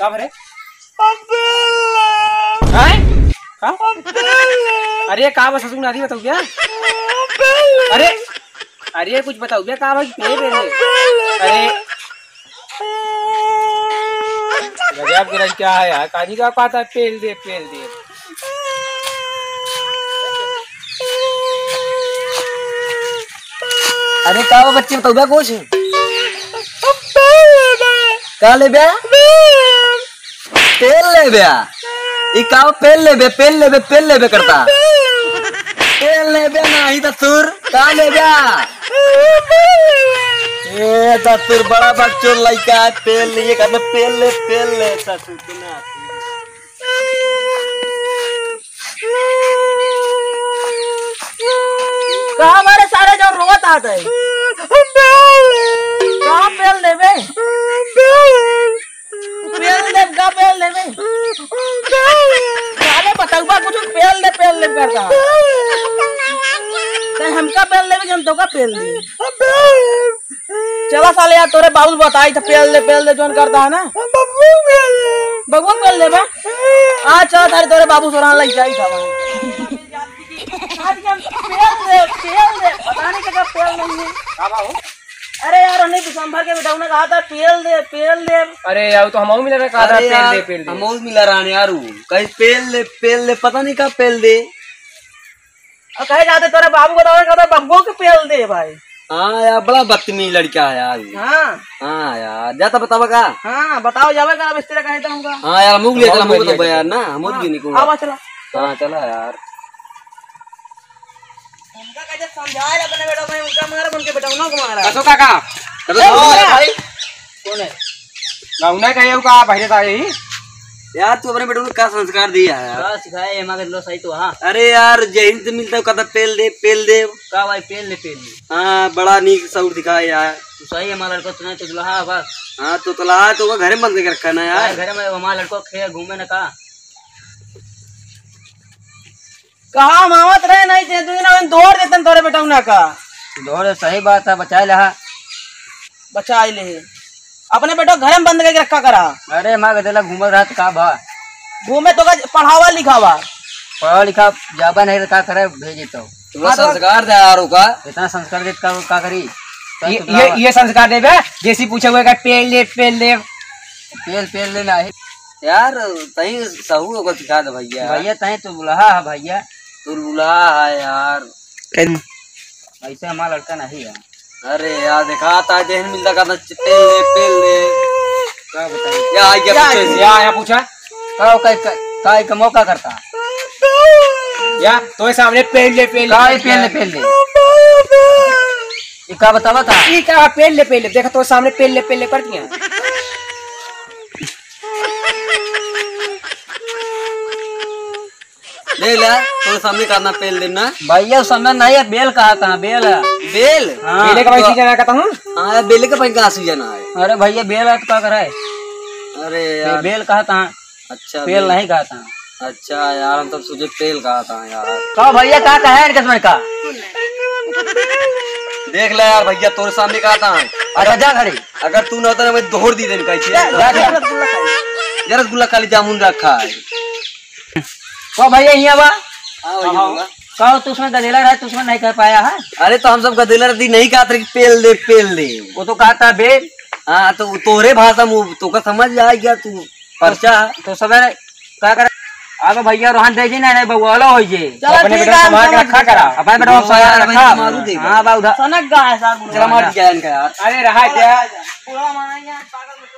का भरे अरे का बस ससुर नारी बताओ क्या अरे अरे कुछ बताओ क्या का भाई अरे गजब गिरज क्या है यार काजी का कहता है पेल दे अरे का वो बच्चे बताओ क्या कुछ का ले बे पेल ले बे ई का पेल ले बे करता पेल ले बे नहीं तो तुर का ले बे ए ततुर बड़ा बच्चों लइका पेल लिए करना पेल ले ससुर के ना कहा हमारे सारे जो रोत आते हैं कहा पेल देवे पेल देवे साले बताऊबा कुछ पेल दे करता तो हमका पेल देवे कि हम तो का पेल दे चला साले यार तोरे बाबू बताई था पेल दे जोन करता है ना बबू पेल दे बे अच्छा तारे तोरे बाबू सोरान लग जाई था पेल दे पता नहीं क्या पेल नहीं है का अरे यार नहीं दिसंबर के बेटा कहा था पेल दे अरे यार तो हम मिला कहा था पेल दे हम मिला रानी यार कहीं पेल दे पता नहीं कब पेल दे और कहे जाते तोरे बाबू को कहता बब्बू के पेल दे भाई हाँ यार बड़ा बदतमीज लड़का है यार हाँ यार जाता बतावा का हाँ बताओ जावे का अब इस तरह कहे तो हमका हाँ यार मुग ले चला मुग तो यार ना मुग भी निकल आवा चला हाँ चला यार हमका कैसे समझाए अपने बेटा को उनका मारा उनके बेटा ना को मारा कसो काका भाई कौन है गाउना कहे का भाई था यही यार तू अपने बेटे को क्या संस्कार दिया है यार सिखाए हमारे लो सही तो हाँ अरे यार जय हिंद मिलता है कहता पेल दे का भाई पेल दे हाँ बड़ा नीक सऊर दिखाया यार तू सही हमारा लड़का सुना तो दुल्हा बस हाँ तो तला तो घर में बंद करके रखा ना यार घर में हमारा लड़को खे घूमे ना कहा मावत रहे नहीं थे तू ना दौड़ देतन तोरे बेटा ना का दौड़ सही बात है बचा ले अपने बेटो घर में बंद करके रखा करा अरे माँ गदेला घूम रहा था का बा घूमे तो पढ़ावा लिखावा पढ़ा लिखा जाबा नहीं का करे भेजे तो तुम्हारा संस्कार दे यार का इतना संस्कार दे का करी ये संस्कार देवे जैसी पूछे हुए का पेल ले नहीं यार तही सहू को सिखा दे भैया तही तो बुलाहा है भैया तू बुला है यार ऐसे हमारा लड़का नहीं है अरे यार दिखाता जहन मिलता करना पेल ले क्या बताइए या पूछा का मौका करता या तो सामने पेल ले ये का बतावा था ये का पेल ले देखा तो सामने पेल ले कर दिया ले ला तो सामने करना पेल देना भैया समय नहीं है बेल कहा था बेल हाँ, बेले का भाई सीजन कहता हूँ हाँ बेले का भाई कहाँ सीजन है अरे भैया बेल है तो क्या करे अरे यार बेल कहा था अच्छा पेल नहीं कहा था अच्छा यार हम तब सोचे पेल कहा था यार कहा भैया कहा है इनके समय का देख ले यार भैया तोरे सामने कहा था अच्छा जा घड़ी अगर तू ना होता ना मैं दोहर दी देन कैसे रसगुल्ला खाली जामुन रखा है तो भैया यहाँ बा कहो तू उसमें गदेला रहा तू उसमें नहीं कर पाया है अरे तो हम सब गदेला रहती नहीं कहा था कि पेल दे वो तो कहा था बेल हाँ तो तोरे भाषा में तो का समझ आएगा तू पर्चा तो सवेरे क्या करे आगे भैया रोहन दे जी ना बउवालो हो जे अपने बेटा संभाल के रखा करा अपने बेटा संभाल के रखा मारू दे हां बा उधर सनक गा है साहब चला मार जाए इनका यार अरे रहा क्या पूरा माना यार पागल